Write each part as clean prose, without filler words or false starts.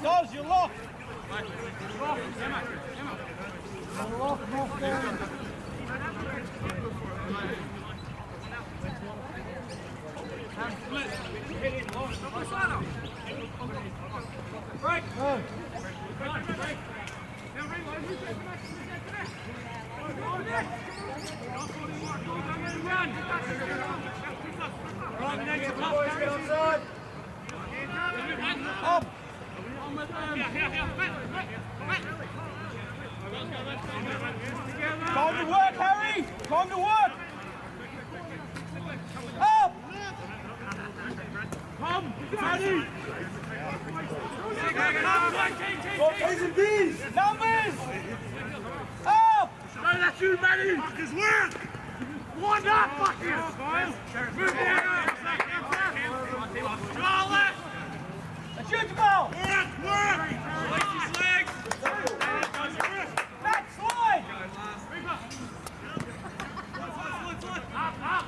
Does you're locked. Run! Up. Time to work, Harry! Time to work! Up! Come! Daddy! Got A's and B's! Numbers! Up! No, that's you, Manny! Fuckers, work! One up, fuckers! Move down! Draw left! That's your ball! Work! Release his legs! Back slide! Up!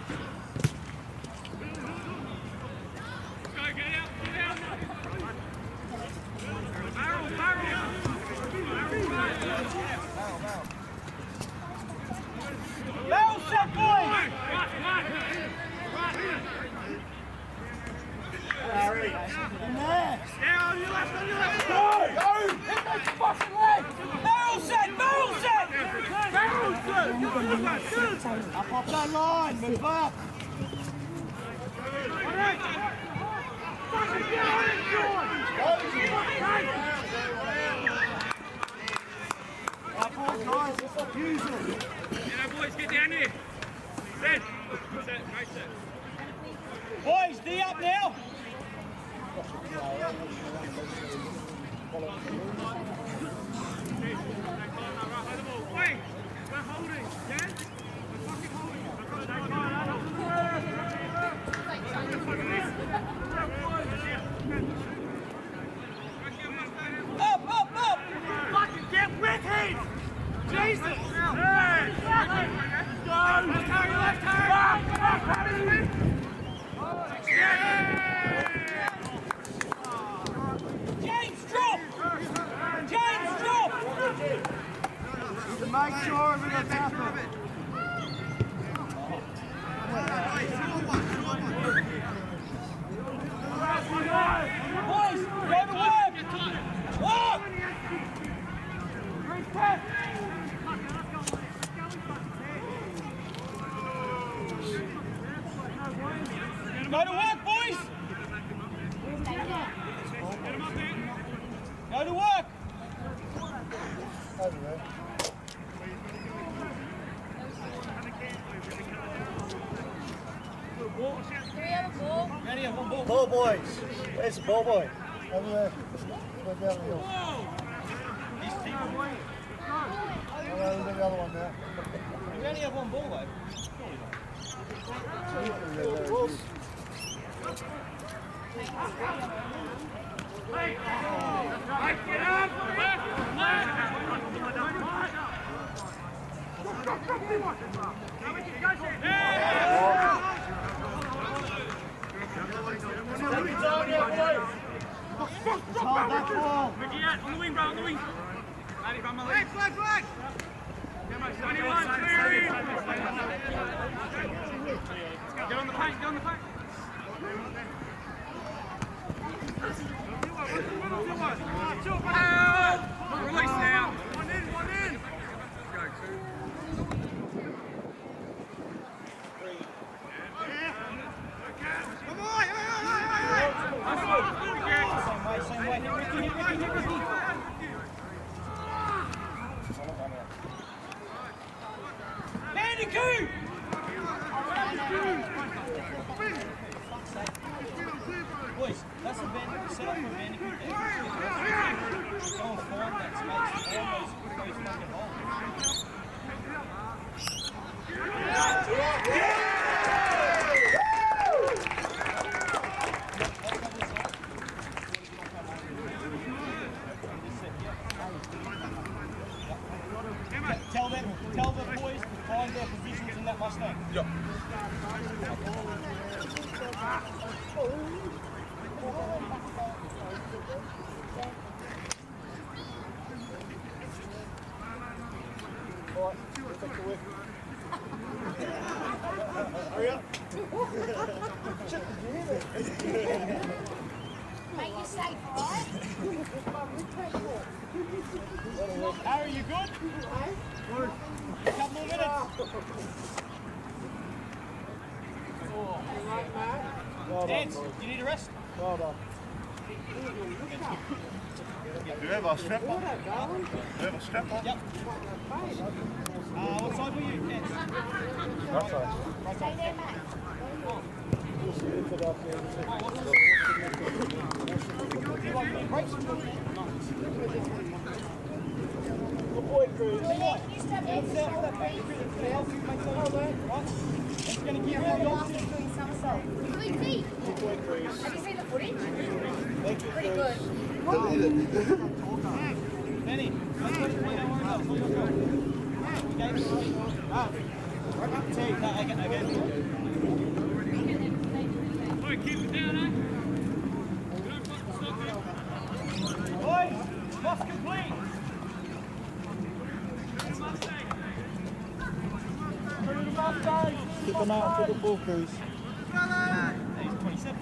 Go, get out! Barrel! Barrel set, boys! Harry! Yeah, on your left! Go! Hit those fucking legs! Barrel set! Up off that line, move up! Up on guys, use it! Boys, get down here! Set! Great set! Boys, D up now! Wait! We're holding, yeah? We're fucking holding. Up! Fucking get with him! Jesus! Hey! Go! Left hand! James, drop! To make sure everything's happening. Boys, go to work! Walk! Go to work, boys! Go to work! Ready, one ball. Ball boys. Where's the ball boy? Over there. Go down the hill. We'll do the other one now. We only have one ball though. Get up! Hold that ball. Ricky out, on the wing, bro, on the wing. Maddie, run my leg. Flag! 21, clearing! Get on the paint, Release now. One in. Go, two. Come on! Same way. Ricky. Bandicoot! Boys, that's a bandicoot. Set up for a bandicoot. Go and find that space. Find those fucking holes. Tell the boys to find their positions in that Mustang. Yep. Hurry up. Make you safe, alright? Harry, you good? A couple more minutes. Right, Matt. Well done, Hands, boys. you need a rest? Well done. Do you have a strap on? Do you have a strap on? Yep. What side were you? Hands. That's right. Stay there, mate. Just lift it up there. Do you want me to brace? Good boy, Cruz. You step in, Yourself, that back really to help you make that right? It's going to give you the option. doing somersault. 3 feet. Good boy, Cruz. Have you seen the footage? Thank you, Pretty Cruz. good. Benny, don't worry about it. It's all your job. You gave it to me. No, I gave it to you. Boys, lost complete. Kick them out for the ball, Cruz. He's 27.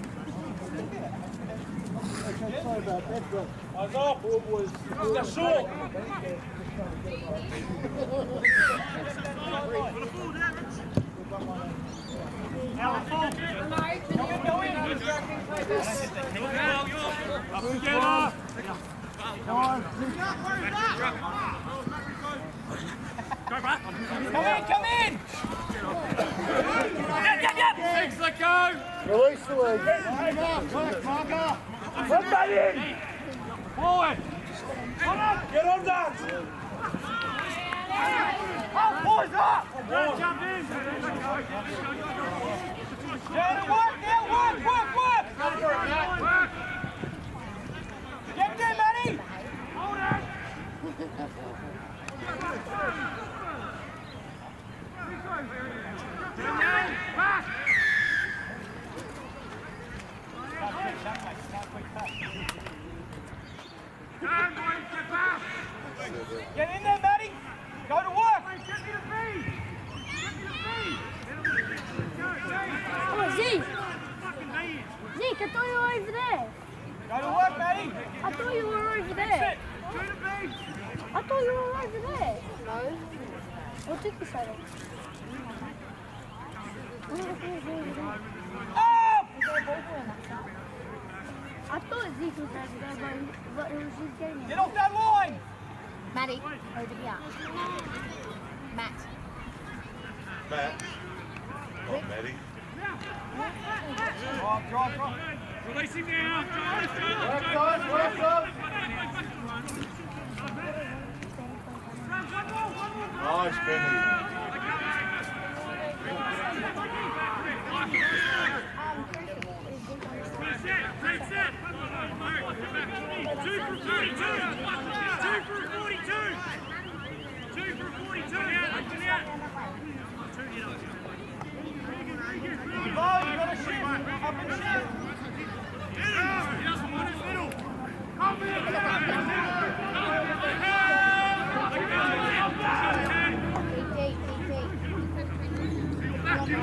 Okay, sorry about that, but eyes up, ball boys. They're short. Come in! Release the leg. Put that in. Forward. Get on that. Oh, boys up! Jump in! Work! Get there, Matty! Hold it! Back! Turn, boys, get back! Get in there, Matty! Go to work! Get me the feed! Get me the feed! Oh, Zeke! Fucking feed! Zeke, I thought you were over there. Go to work, Matty! I thought you were over there. Do the feed! I thought you were over there. No. What took you so long? Up! I thought Zeke was over there, but it was just getting Get off that line! Maddie, over here. Matt. Matt. Oh, Maddie. Drive. Release him now! Nice, Benny. Set. 2 for 42. 2 for 42. 2 for 42. Out. Oh, you got to shift! Up and shift! He doesn't want his middle. Come here.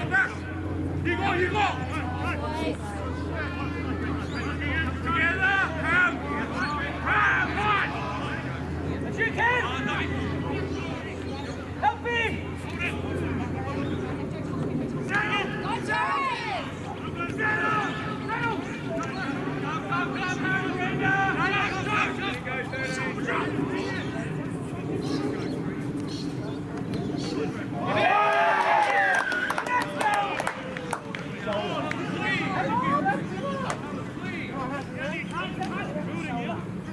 Back. You go. Together. Ham. As you can! Help him!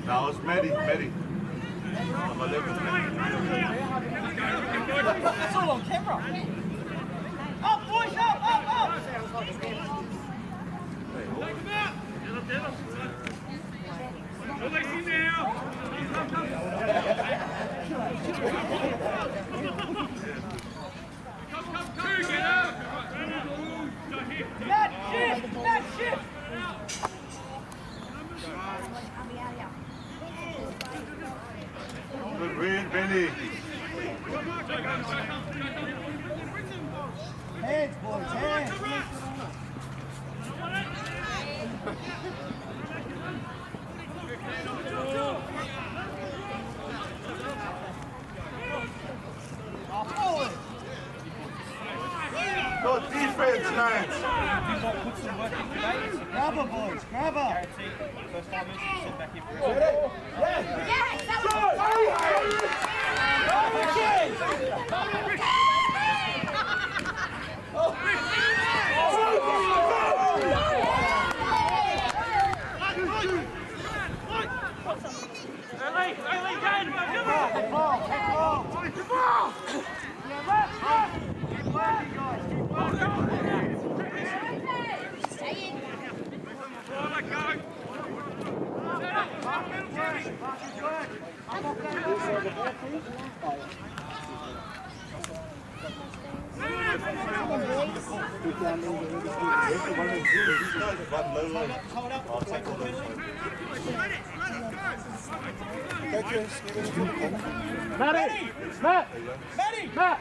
No, it's Maddie. On my left. That's all on camera. Up, boys, up! Take him out. Release him now. Come, get out. That shift! Good win, Benny. Hands, boys, hands. Good defense. hands. If you put some work in today, it's a Grab her, boys. Grab her. guarantee. First time is sent back in for it. Yes, that was Hold up. Take the penalty. Matty! Matt! Matty! Matt!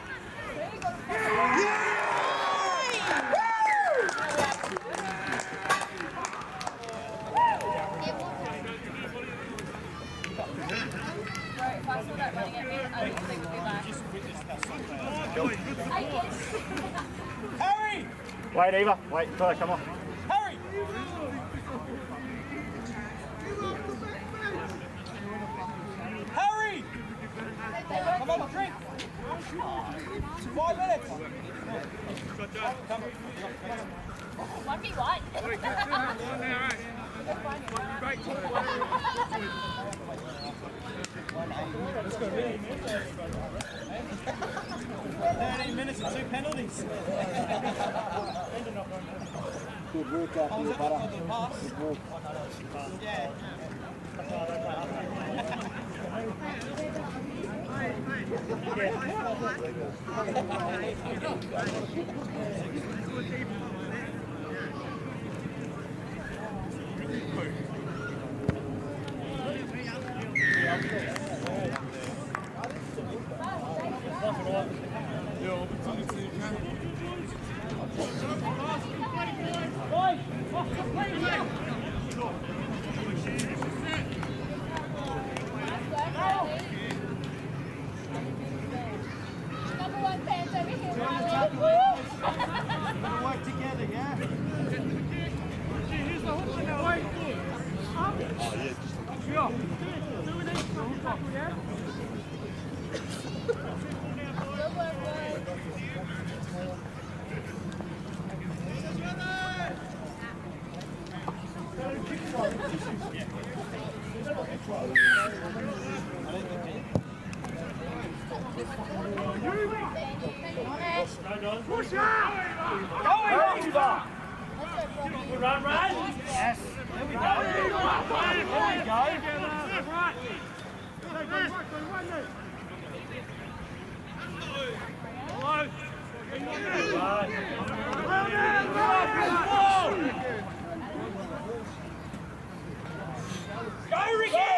If I saw that running at me, I would think we'd be like, Just witnessed that something. I guess. Harry! Wait, Eva. Wait until they come off. Harry! Harry! Come on, drink! 5 minutes! Come. 1v1. Let's go, really. 13 minutes and 2 penalties. Good work out here, butter. Good work. Yeah. Number 1 fans over here, Riley. Work together, yeah? Good work, boys. Push out! Good run, Ray. Yes. There we go. There we go. Go, Ricky!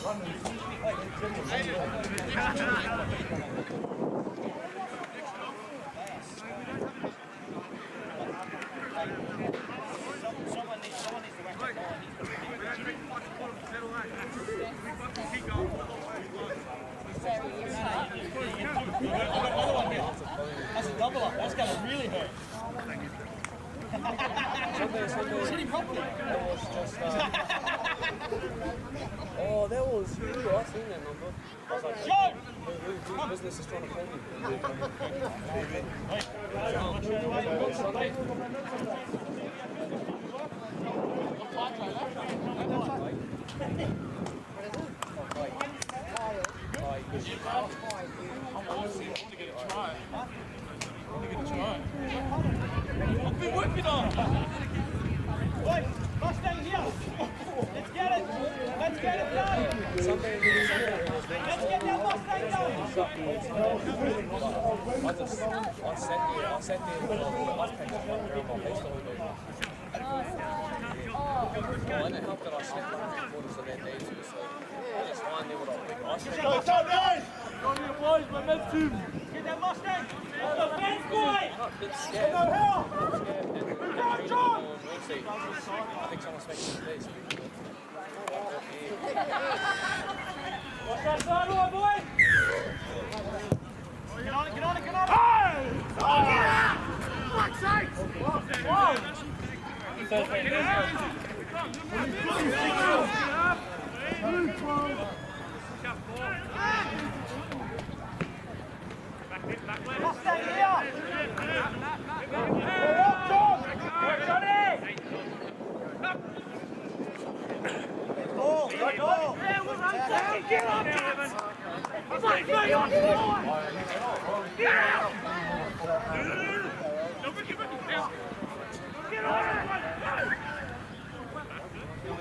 Someone needs to whack That's a double up. That's going to really hurt. Hit him properly. Oh, that was you. I seen that number. I was like, Joe! who business is trying to call me? I've been working on it. Wait, Mustang here. Let's get it. Let's get it done. Let's get that Mustang done. sat there with the ice pack on my grandma. They still do. Well, and it helped that I slept on the quarters of that day too, so I just lying there with a big ice pack. Go, guys! Go on your boys, momentum! Get that Mustang! Defense, boy! It's scared. No help! We'll see. I think someone's making a face. Watch that sideline, boy! Get on it, get on it, get on it! Hey! Fuck's sake! Whoa! Mustang here! Ball, go ball! Get on it! Fuck me on the floor! Get out! Get on it!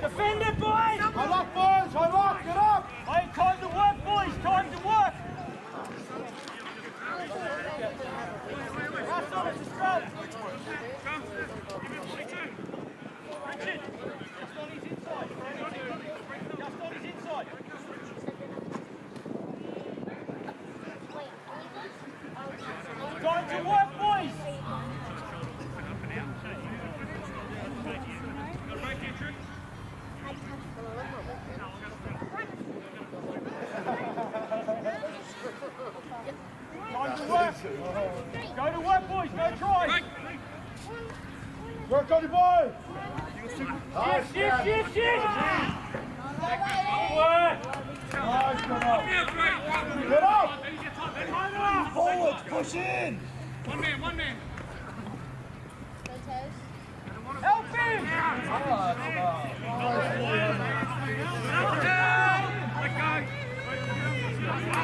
Defend it, boys! Hold up, boys! Hold up! Get up! Hey, time to work, boys! Time to work! Last on, it's a scrub! Richard! Just on his inside! Just on his inside! Time to work, boys! Time to work! Go to work, boys! No try! Work on your boy! Shift, shift, shift, shift! Nice, get up! Get up! Forward, push in! One man. Help him!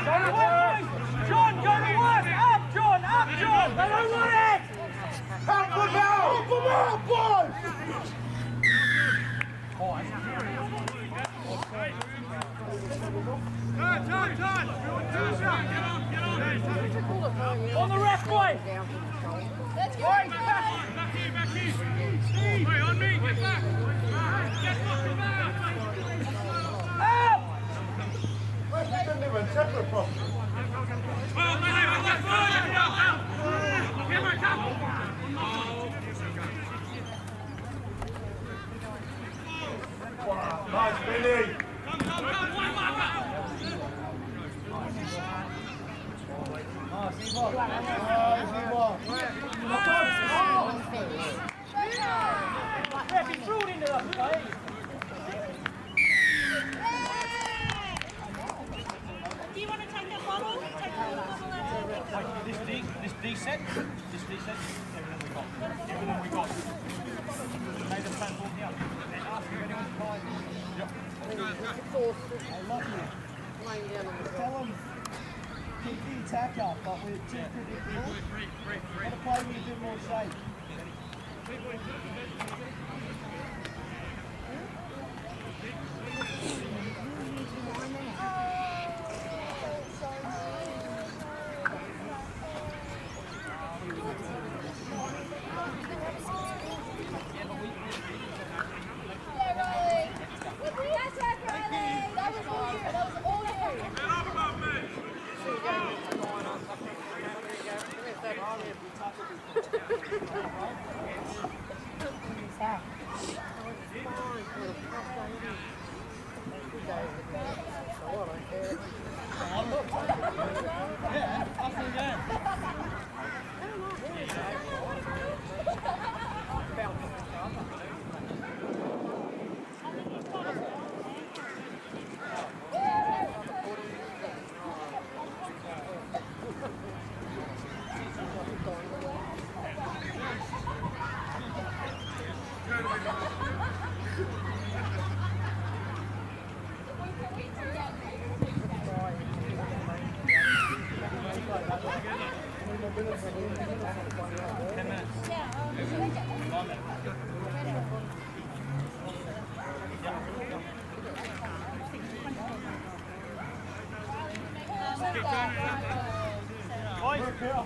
Go to work, boys! John, go to work! Up, John! Up, John! They don't want it! Help them out! Help them out, boys! On the ref, boy! Let's go. Back here. Hey, on me, get back. Get back. Up! They didn't even tackle it properly. Well, Wow, nice, Billy! Come, one marker. Ref, he threw it into the play. Do you want to take that bubble? Take the bubble out. This D set, everything we got. Made the platform here. And ask if anyone's tried. Yep. I love you. Tell them, keep the attack up, but we're too predictable. Got to play with a bit more shape. Get up above me.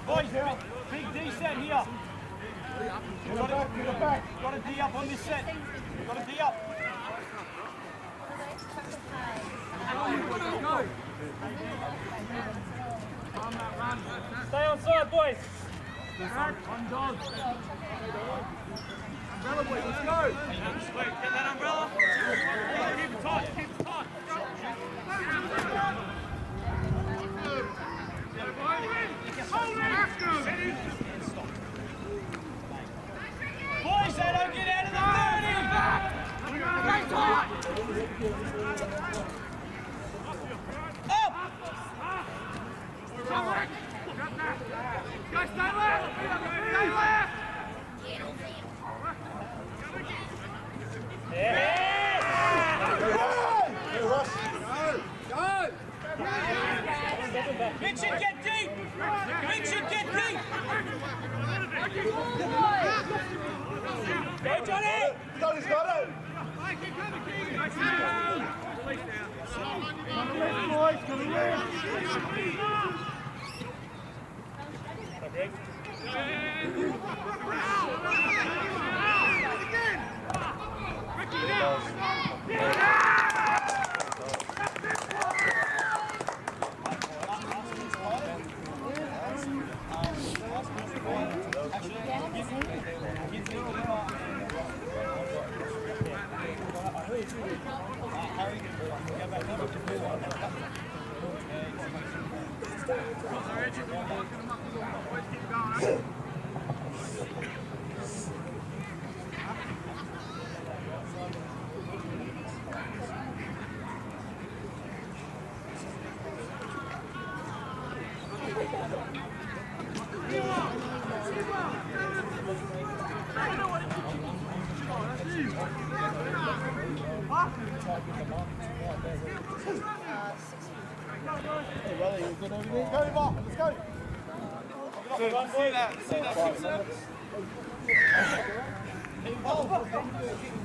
Boys, big D set here. Got a D up on this set. Got a D up. Stay on side, boys. On dog. Umbrella boys, let's go. Wait, get that umbrella. Keep it tight, keep it tight. Boys, they don't get out of the 30. Up! Go, stay left! Stay left! Richard, get deep! Richard, get deep! Go, Johnny! Johnny's got it!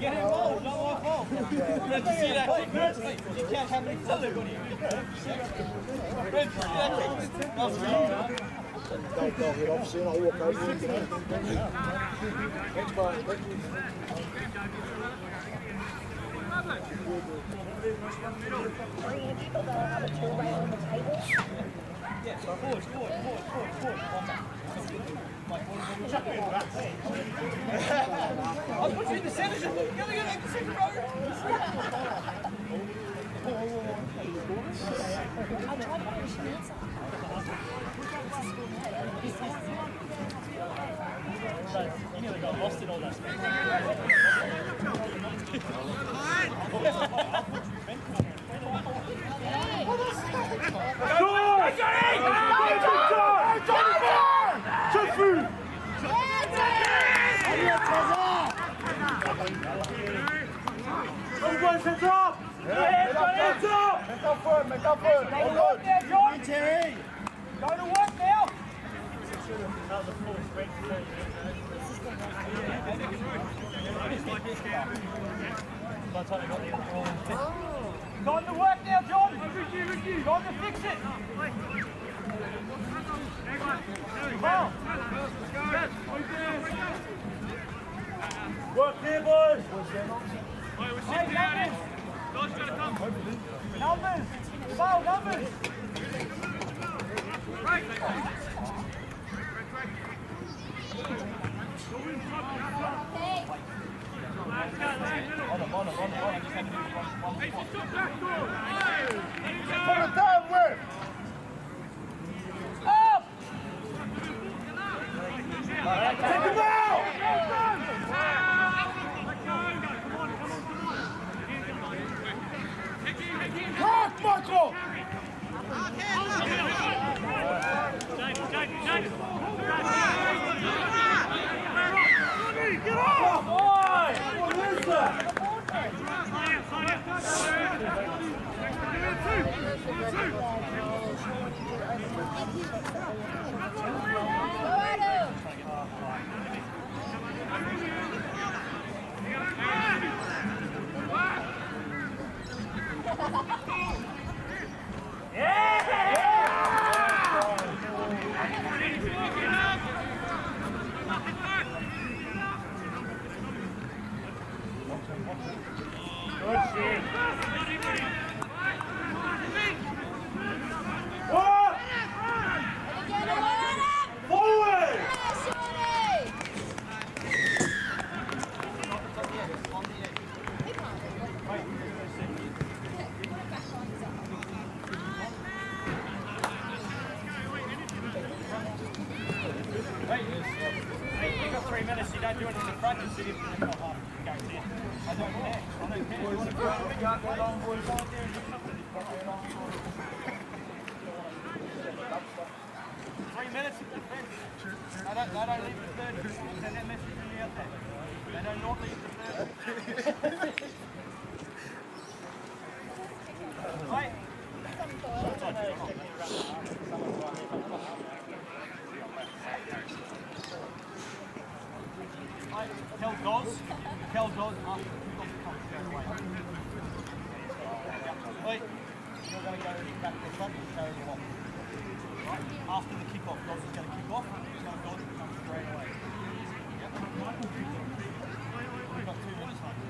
Get involved, not my fault. Let's see that kick. You can't have me tell everybody. Don't get off soon, I'll walk over and get it. Thanks, Brian. Thank you. Yeah, forward. I'll put you in the centre. You're going to get in the second row. You nearly got lost in all that space. Everyone set up! Hands up! Make up for it, make up for it. All good. Terry. Go to work now. Time to work now, John. Time to fix it. Work here, boys! Hey, numbers. Foul numbers. Put it down, Will. Up. Take him out. Mark, Michael. Get off! Boy. What is that? Yeah! Good shit. What? Forward! You've got 3 minutes, you don't do anything in front, you sit in the half goes in. I don't care. I don't care. You want to go, we can't go long, boys. Go out there and do something. 3 minutes of defence. They don't leave the 30. Send that message to me out there. They don't not leave the 30. Right. Tell Doz after the kickoff to come straight away. Wait, you're going to go back to the front and carry the ball. Right? After the kickoff, Doz is going to kick off, tell Doz to come straight away. Yep. We've got 2 minutes left.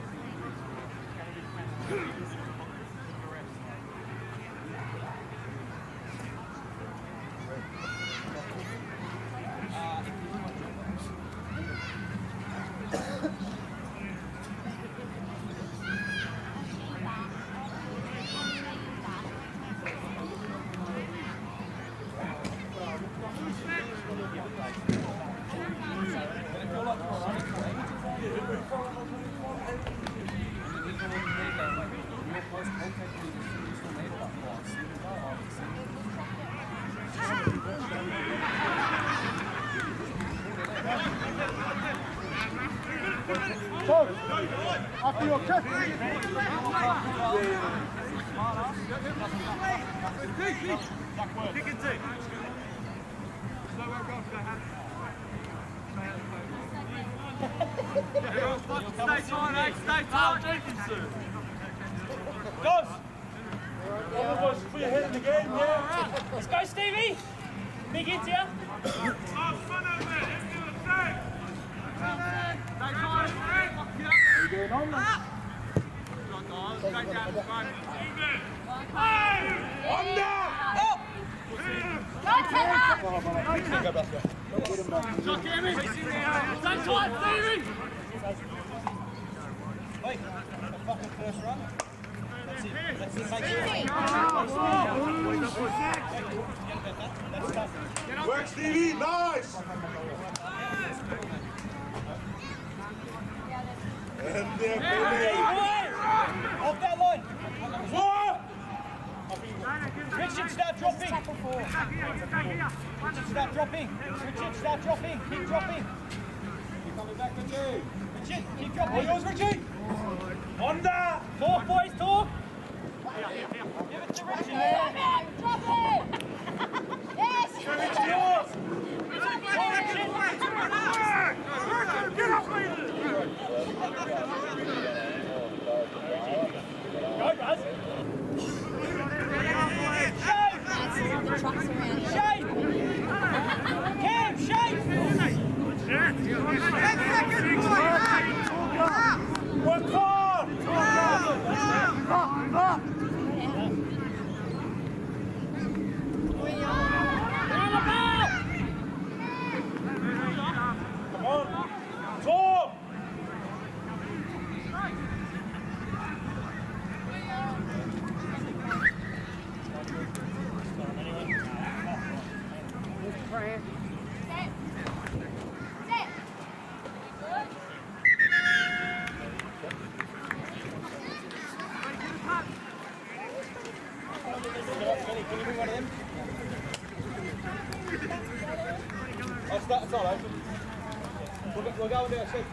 After your kick. Kick it deep. Stay tight, stay tight. Doz! All of us, put your head in the game, yeah? Let's go, Stevie! Big hits here. Going on, man. Wait, the fucking first run. That's it. That's it. Make sure. Work, Stevie, nice! And there, baby. Off that line. What? Richard, start dropping. Richard, start dropping. Richard, start dropping. Keep dropping. You're coming back, Richard. Richard, keep dropping. Yours, Richard. Honda! Talk, boys, talk. Give it to Richard. Drop it! Yes! It's yours! Get up, baby! Go, Buzz. Shane! Cam, Shane! Work hard! Come on! Talk! Can you bring one of them? It's not open. We'll go and do a check.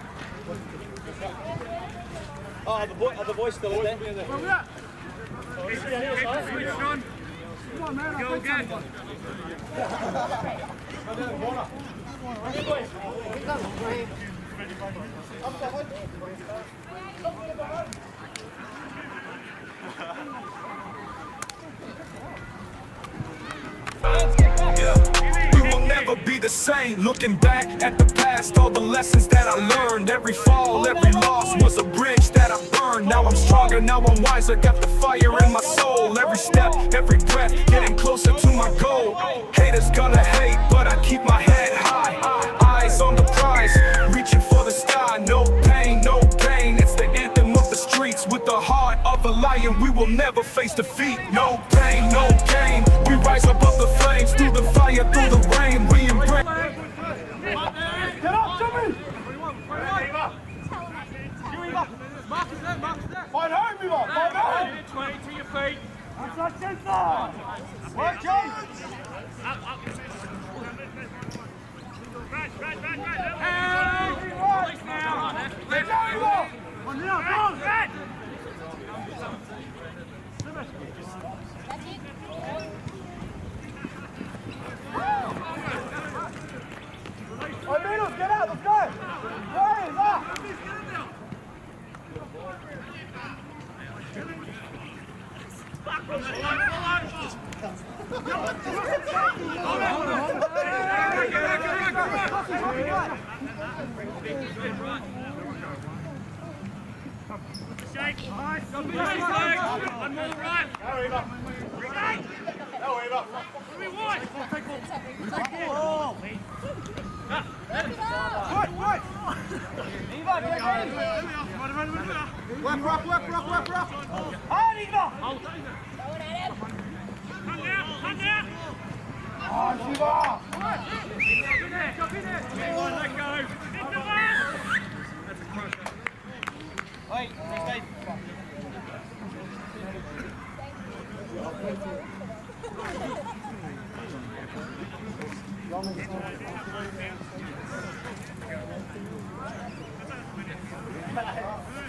Oh, are the boys still in there? Come on, man. Go again. Yeah. You will never never be the same. Looking back at the past, all the lessons that I learned. Every fall, every loss was a bridge that I burned. Now I'm stronger, now I'm wiser, got the fire in my soul. Every step, every breath, getting closer to my goal. Haters gonna hate, but I keep my head high. Eyes on the prize, reaching for the sky. No pain, no gain, it's the anthem of the streets. With the heart of a lion, we will never face defeat. No pain, no gain, we rise above the flames. Through the fire, through the rain, we embrace. Get up, Jimmy! Marcus there, Marcus there. Find home, Weaver! Find home! To your feet. That's like Jensen. Work, Jones! Hey! Release now. Let's go, Weaver! On now, go on! Oh, Middles, get out, let's go! Hey, up! Shake. Nice. One more right. Go, Weaver! Go, Weaver! What do we want? Oh! Right! Eva, get ready! Work! Hard, Eva! Come down. Oh, Shiva! Jump in there. Let go. Wait, stay.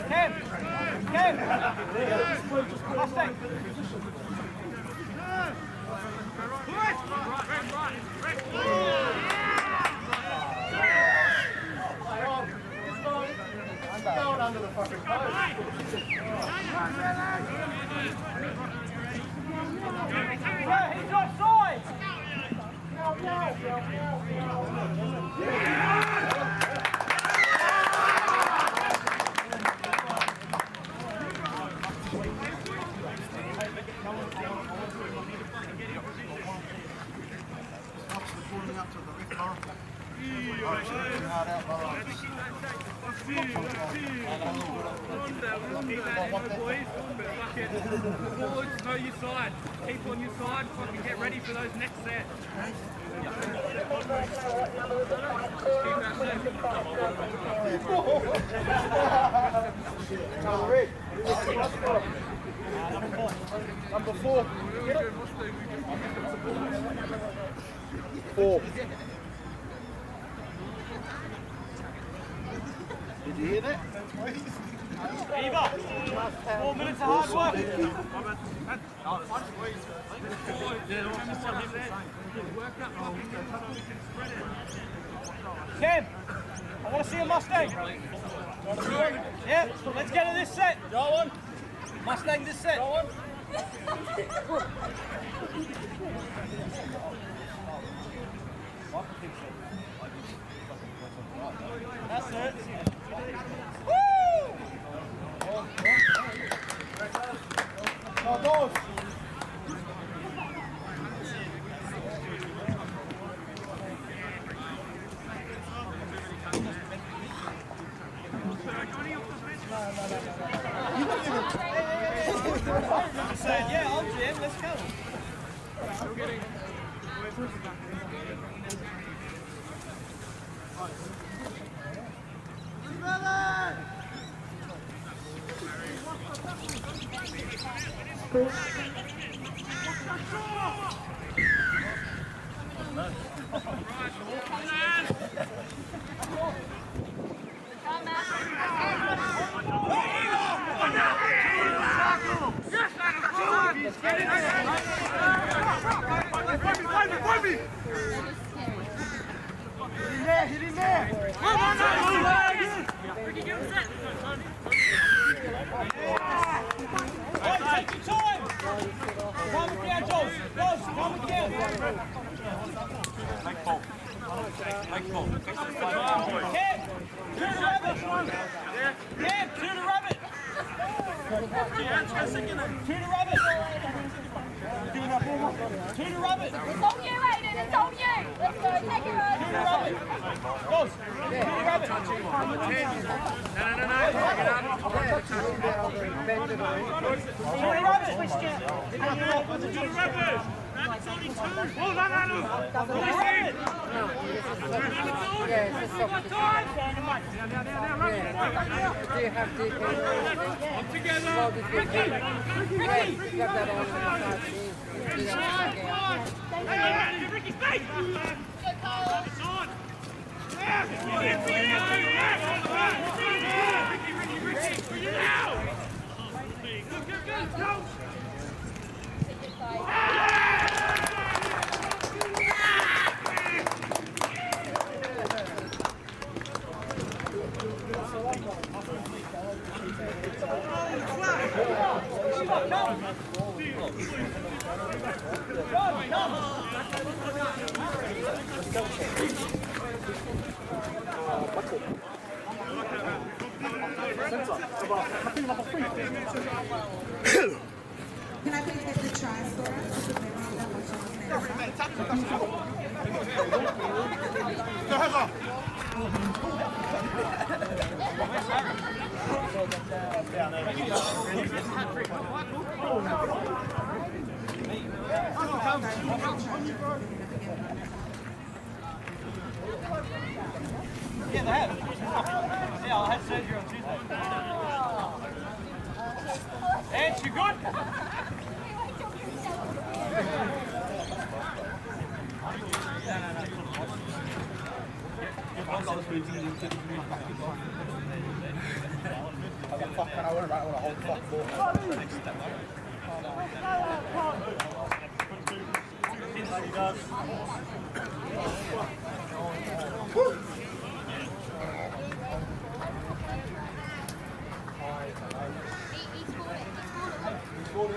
Ken! Mustang! Going under the fucking boat. He's offside! Forwards, know your side. Keep on your side. Fucking get ready for those next set. Number 4. Four. Did you hear that? Eva, 4 minutes of hard work. Ken, I want to see a Mustang. Yeah, let's get to this set. Go on. Mustang this set. Go on. That's it. Woo! No, those. Yeah, I'm Jim, let's go. Hit him there! Take your time! Calm it down, Jones. Calm it down. Rabbit! Giving up. Tudor Rabbit! It's on you, Aiden. It's on you. Let's go. Take it, Rose. Tudor Rabbit! Goes! Tudor Rabbit! Tudor Rabbit! Rabbit's only two. Oh, no. Ricky, stay! Go, Carl. It's on! Ricky, now! Go! Can I please get the try scorer? Yeah, they have. Yeah, I had surgery on Tuesday. And you good?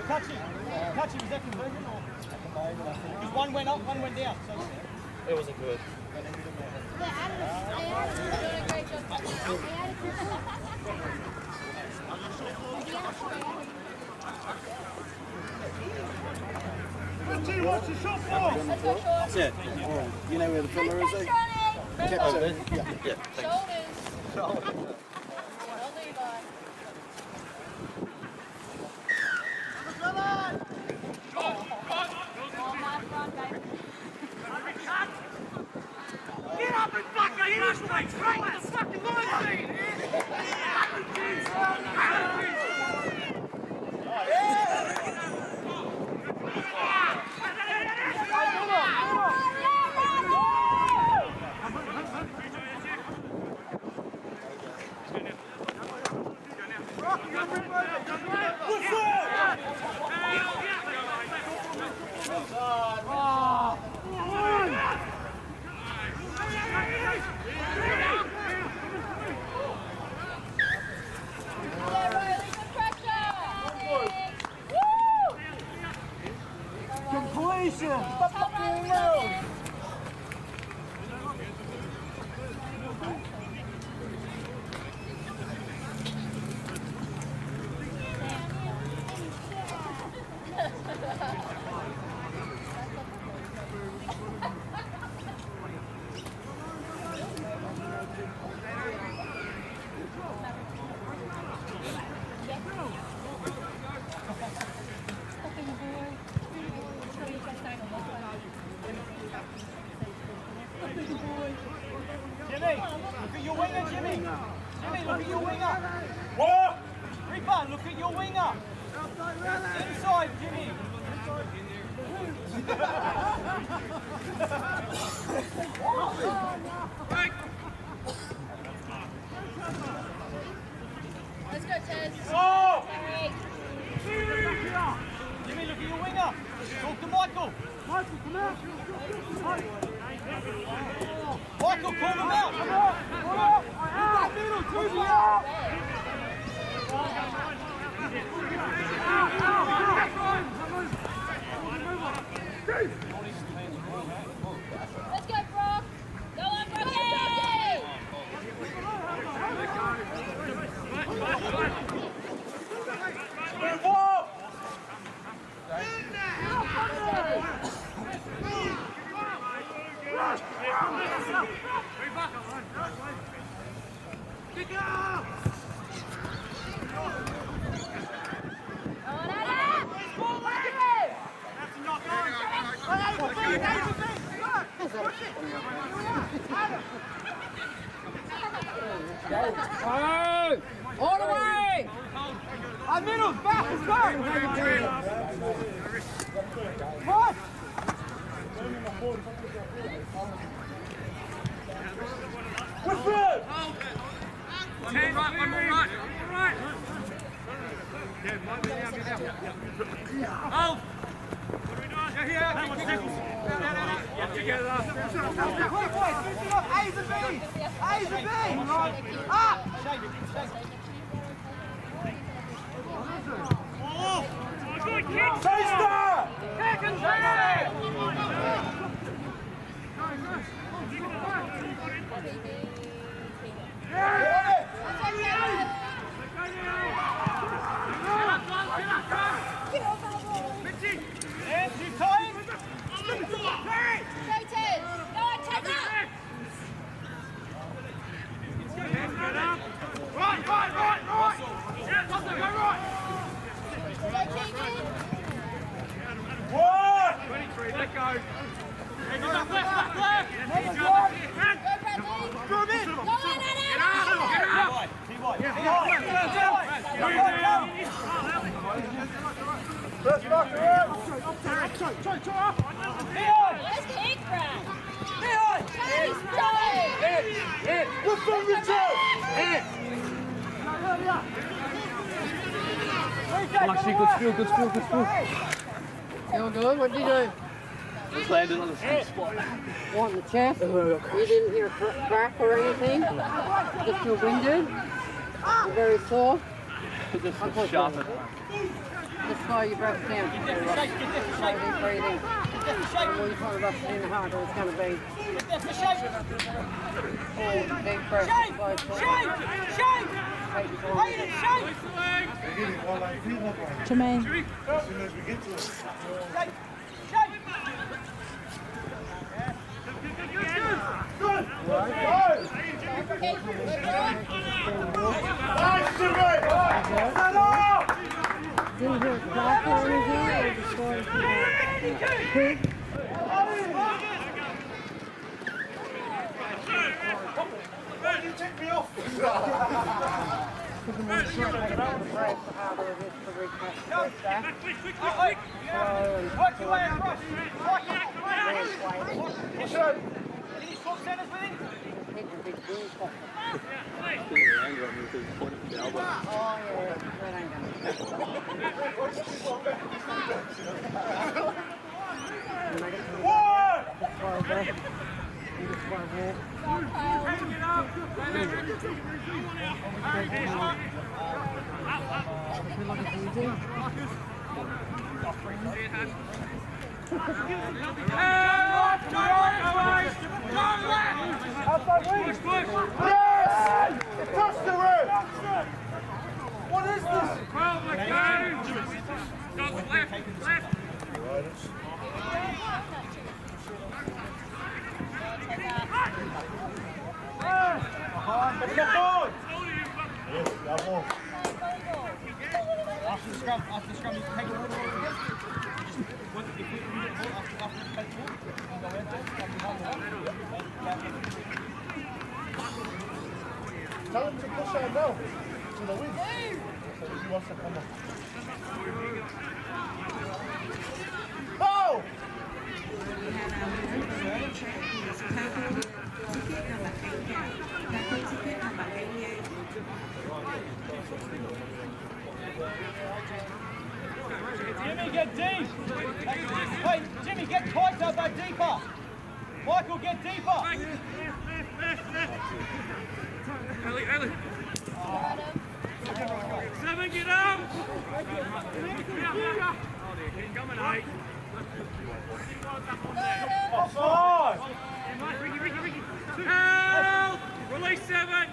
Touch him, is that conversion or? Because one went up, one went down. So It wasn't good. What's the shot for? Let's go, Sean. That's it. You know where the filler is, eh? Shoulders. Yeah, thanks. Shoulders. Well, Levi. Oh, my front, baby. Get up and fucking illustrate straight to the fucking line, Yeah, Riley, good pressure. Woo! completion. Come on, Riley. Jimmy, look at your winger, Jimmy. Jimmy, look at your winger. What? Ripper, look at your winger. Inside, Jimmy. Let's go, Tez. Oh! Terry. Jimmy, look at your winger. Talk to Michael. Michael, come out! Michael, call them out. Let's go, Brock. Go on, Brocky. All the way! Middle, back, let's go! Push! Push through! One more right. Hold! What are we doing? Here. Get together. Wait, finish it up! A's and B's! A's and B's! Up! Good kick! Taster! Kick and finish! Hands, you tight? Rotate. Go on, take it. Right! Yeah, go right! One! 23, let go! Left! Go, Bradley. Go on, Let's rock around! Let's kick, Brad. Chase, Good for Richard! Actually, good spill. You all good? What did you do? Just landed on the same spot. What, in the chest? You didn't hear a crack or anything? Just feel winded? You're very sore? Just sharpen. Just slow your breath down. Breathe in. Well, you can't rush it in the harder it's going to be. Deep breath. Slow, slow. Take your time. Jermaine. Didn't hear a crack or anything? Or just going quick? Why did you take me off? The more short I get out of the breath, the harder it is to recapture the breath back. Work your way across! Keep Can you swap centers with him? the big boom pop. You're angry at me because you pointed from the elbow. Oh yeah, that ain't gonna make it One! slow breath. You just slow breath. Feel like it's easy. Yes! Touch the roof! What is this? 12, let go! Stop, left! Come on! After the scrum, you can take it all the way again. If you get ball after the take ball, you can go ahead there, come behind the Tell him to push out now to the wing. So he wants to come up. Oh! Jimmy, get deep! Wait, Jimmy, get tighter but deeper! Michael, get deeper! Ellie. 7, get up! Keep coming, 8. Offside! Ricky. Help! Release 7!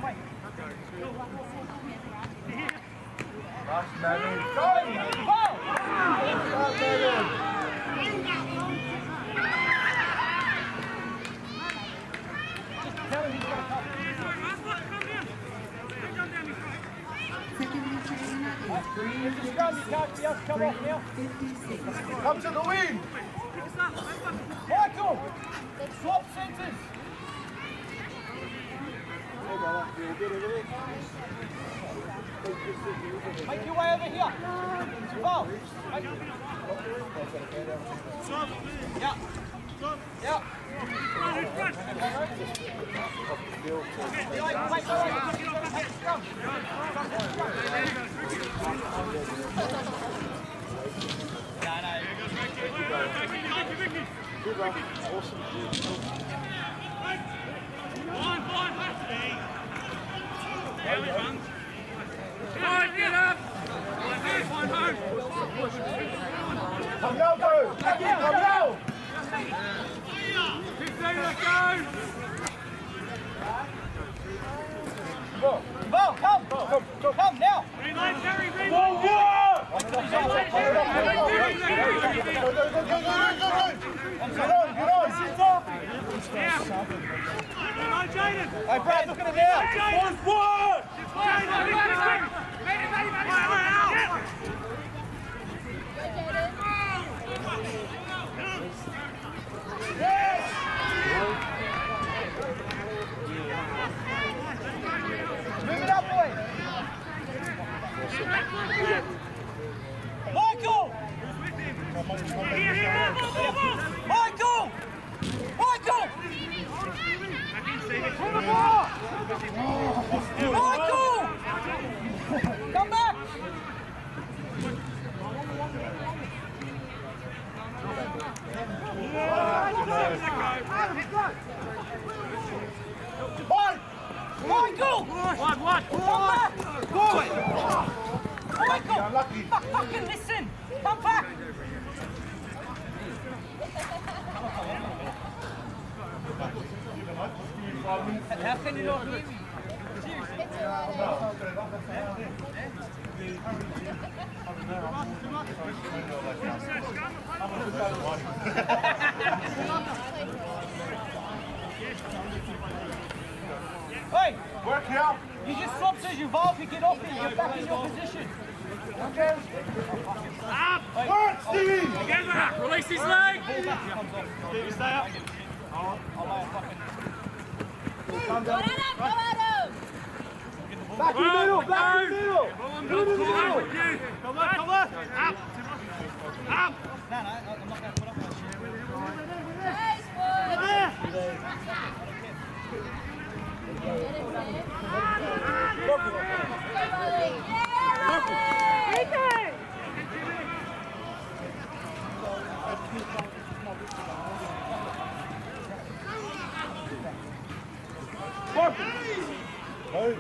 Wait. That's Melon. Go! If you scrum, you can't be able to come off now. Come to the wing. Michael! Swap centres! Make your way over here. Ball. Yeah. Yeah. Come now, go. Come now. Ball, come. Come now. Hey, Brad, look at it now. Move it up, boys. Michael! Michael! Michael! Michael! Come back! Michael! What? Come back! Michael! Fucking listen! Come back! How can you not hear me? Hey! Work here. You just swapped as you evolve, you get off it, you're back in your position. Okay? Work, Stevie. Together! Release his leg! You stay up. Back in the middle. Back in the middle. Come on! Up! Up! No, I'm not going to put up my shirt.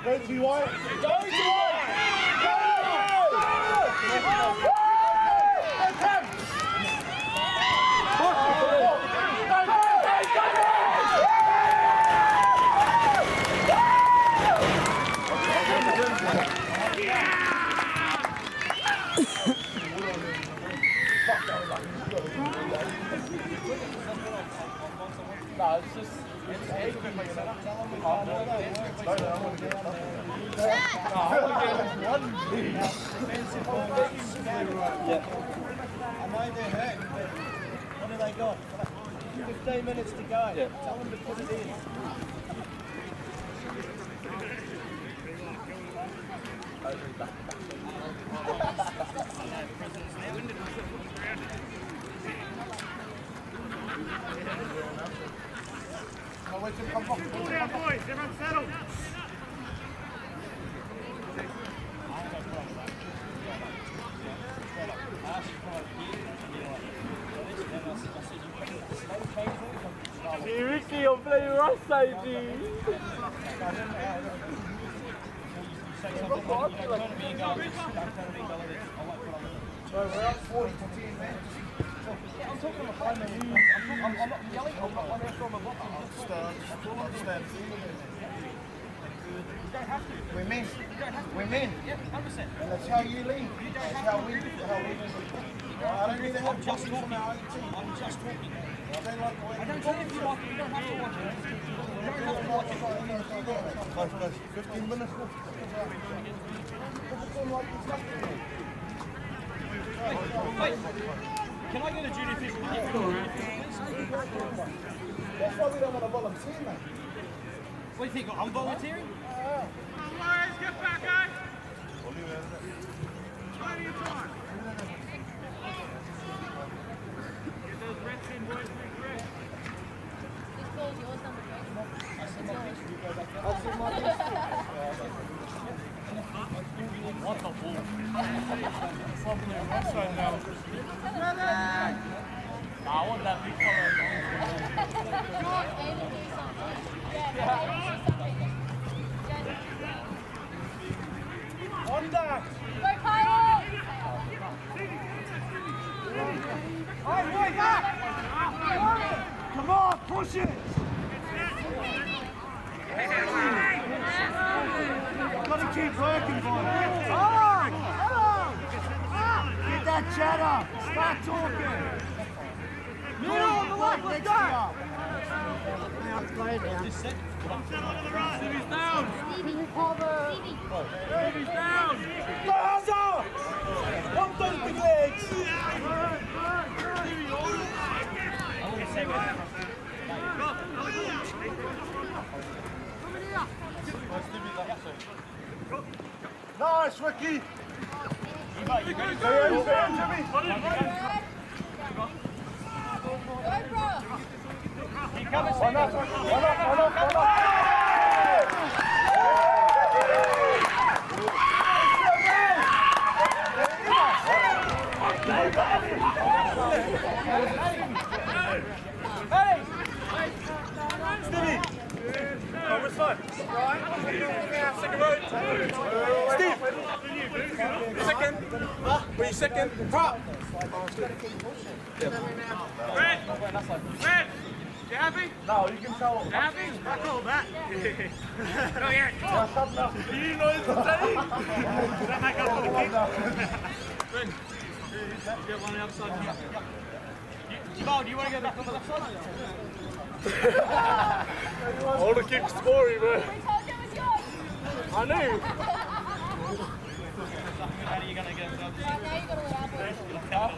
Go to White. Go to No, it's just... I know they're hurt, but what do they got? 15 minutes to go. Yeah. Tell them to put it in. Pull down, boys. Everyone settle. Ricky, you're playing right side, G. We're up 40 to 10, man. I'm talking on the phone, man. I'm not yelling. I'm after my box. Understand. You don't have to. We're men. You don't have to. We're men. Yeah, 100%. And that's how you lead. That's how we I don't need to help I'm just talking. I'm just talking. I don't care if you watch it, you don't have to watch it. You don't have to watch it. 15 minutes. Wait, can I get a junior fish? That's why we don't want to volunteer, mate. What do you think? I'm volunteering? Boys, get back, guys! Plenty of time. Get those reps in, boys. Big reps. This ball's yours, number 3. What the ball? I want that big color. Aim and do something. Yeah, aim and do something. Contact! Go, Kyle! Come on, push it! Gotta keep working, boy. Get that chatter. Start talking. Middle on the left, let's go. Stevie's down! Stevie, cover. Stevie's down! Go, Hazard! Want those big legs. Nice, Ricky. Jimmy! Go, bro. One up. Were you second? Prop! Red! Red! You happy? No, you can tell. You happy? I call that. Not yet. Do you know the team? Does that make up for the kick? Ben, get one on the other side. Jamal, do you want to go back on the left side? I want to keep scoring, man. We told you it was yours. I knew. How are you going to get it up? Right now, you got to let out, boys. That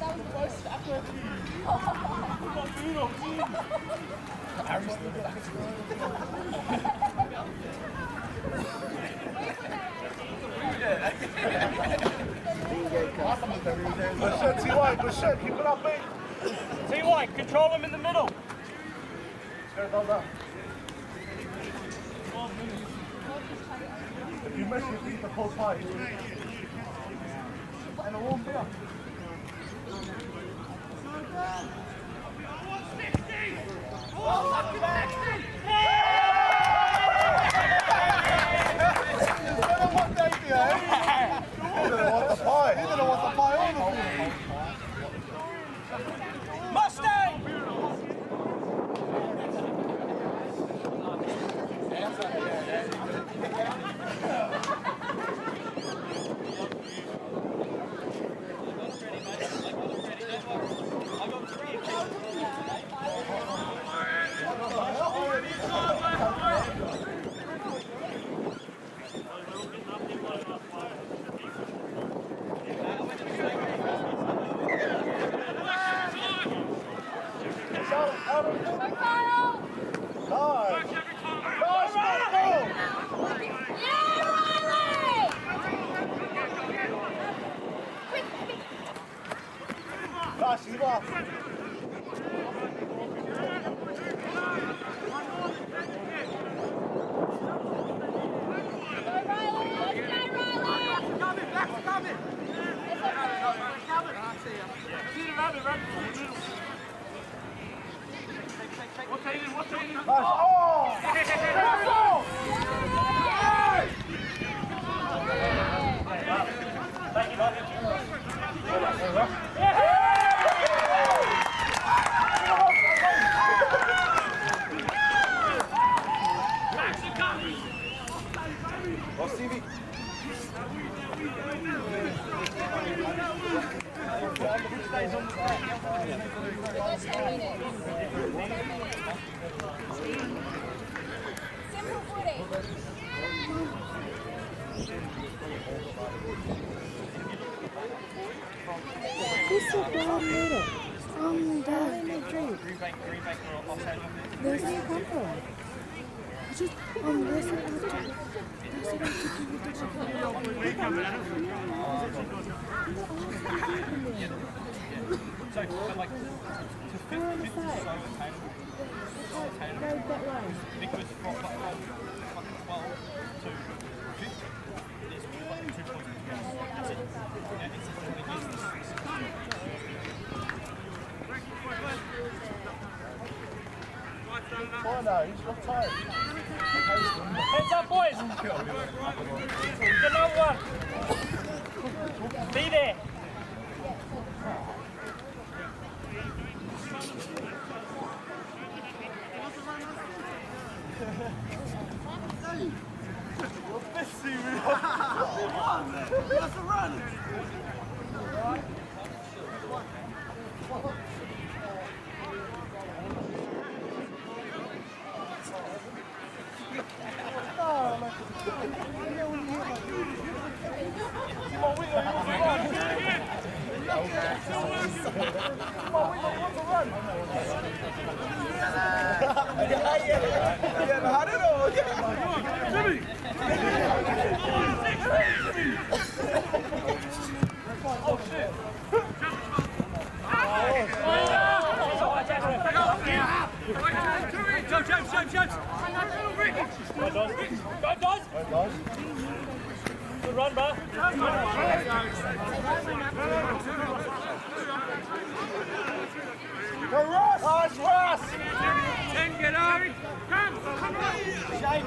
was the worst effort. Good shot, T.Y. Good shot. Keep it up, mate. T.Y., control him in the middle. If you miss it, eat the whole pie. And a warm beer. He didn't want the pie on the field. Mustang! Who stays on the back? Simple footing. Who's the brown noodle? Dad. Green bank or offside. Where's it come from? It's just, where's it So, but like, to fit is so attainable. Because from like 12 to 5th, there's like 2 points. That's it. Yeah, it's Oh no, he's got tired. Heads up, boys! Get another one! Be there! That's a run! Good run, bro. Go Ross! Nice Ross! 10, get up! Come on! Shane!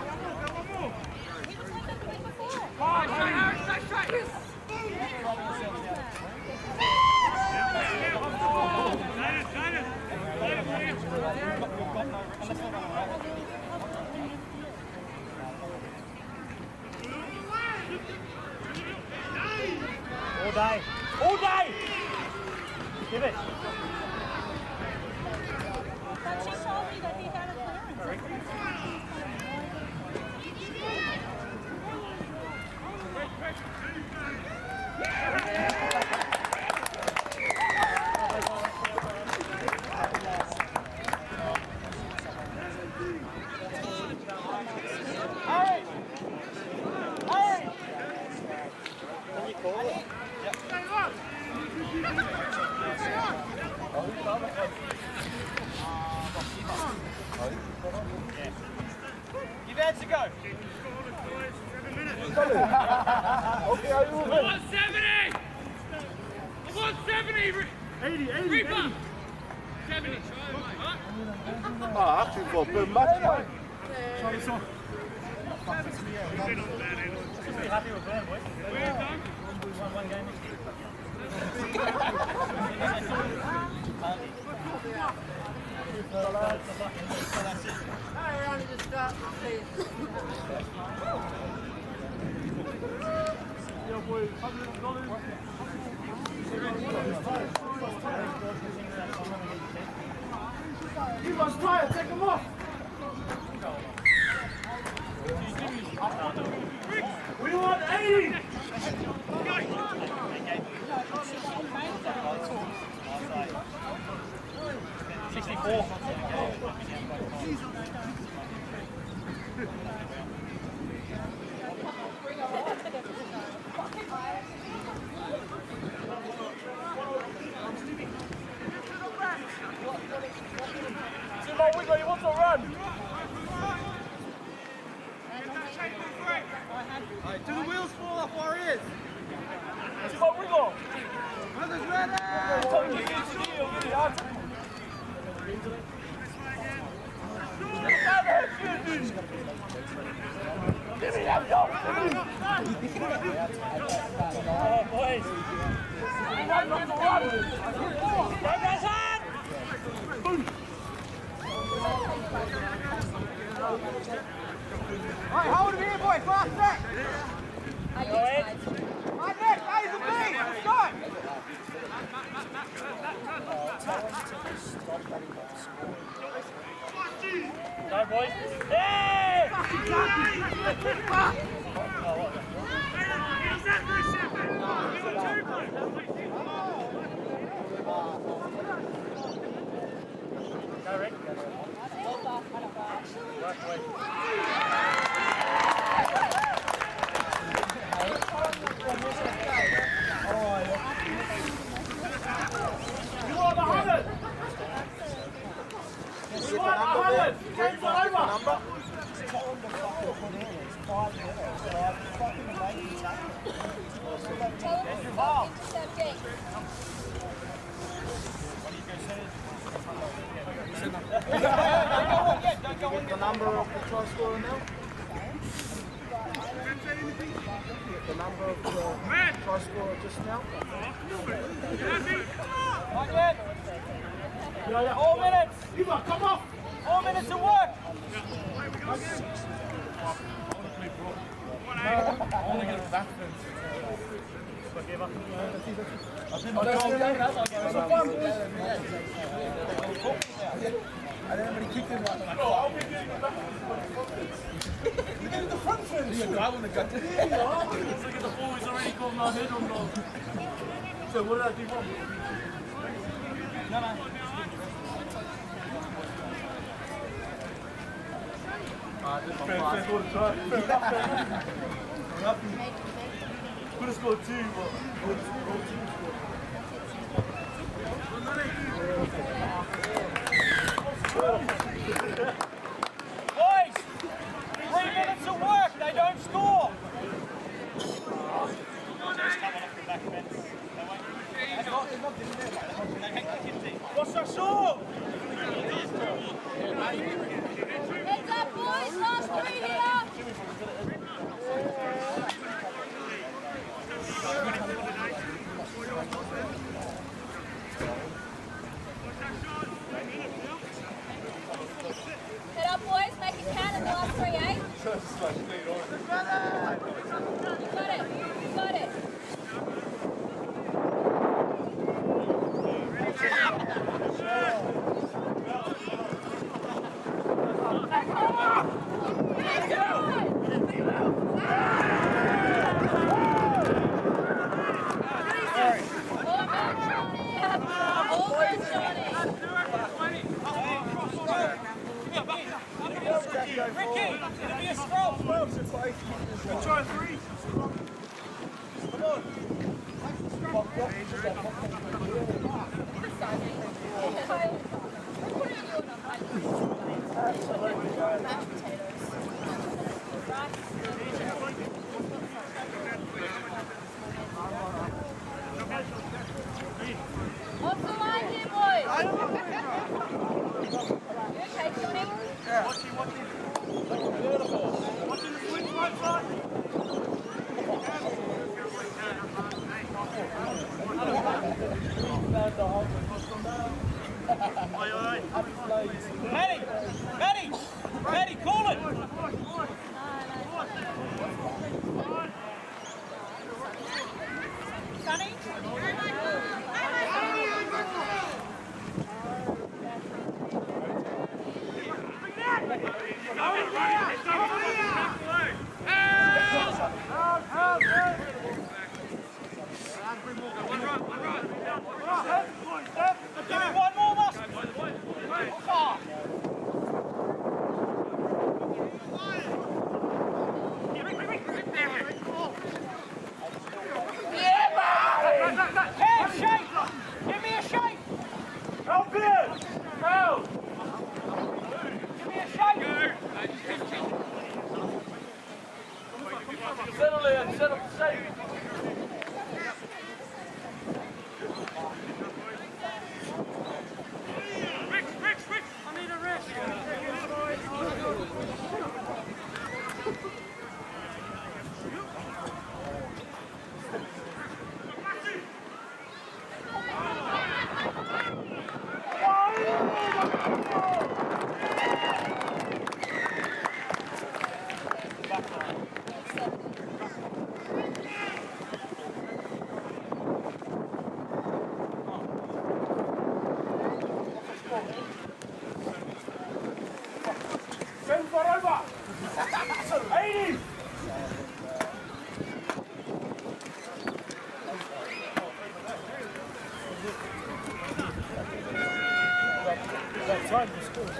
Stay straight! All day! All day! Give it! But she told me that he had a clearance. Give hands to go. Okay, are you moving? 170! I want 70! 80, Reaper! 70, Ah, actually got a bit much, mate. Be happy with them, boys. One game. You must try it, take him off. We want 80! 64. Timo Wiggle, he wants to run! Do the wheels fall off our ears? Timo Wiggle! Brothers ready! Tom, you get to deal, get it out. Give me that job! Oh, boys! Run, run, run! Run, guys, on! Alright, hold him here, boy, fast back! Go ahead. Right next, A's and B's, let's go! Go, boys. Hey! Go, Rick. Work, wait. You want 100? You want 100? Game's not over. Tell them to accept it. The number of the try scorer now? The number of the try scorer just now? Not yet. 4 minutes. Eva, come off. 4 minutes of work. And everybody kicked him like that. I'll be getting the back Look at the front fence. Yeah, I want to cut it. Look at the ball, he's already got my head on goal. So what did I do wrong? No. Could have scored 2, but Boys, 3 minutes of work, they don't score. What's that score? Heads up, boys. Last 3 here. Head up, boys. Make it count in the last 3, eh? You got it. You got it. Ricky, it'll be a scrum. we'll try 3. Come on. Off the line here, boys. You okay, Johnny? Watching the switch right side. Maddie, call it. Sonny? Give me one more, boss. Hey, shake! Give me a shake! Help here! Help! Give me a shake! Settle in, settle safe. Rick, I need a rest. Together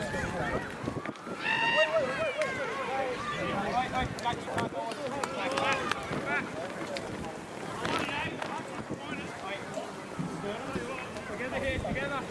here, together.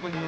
When you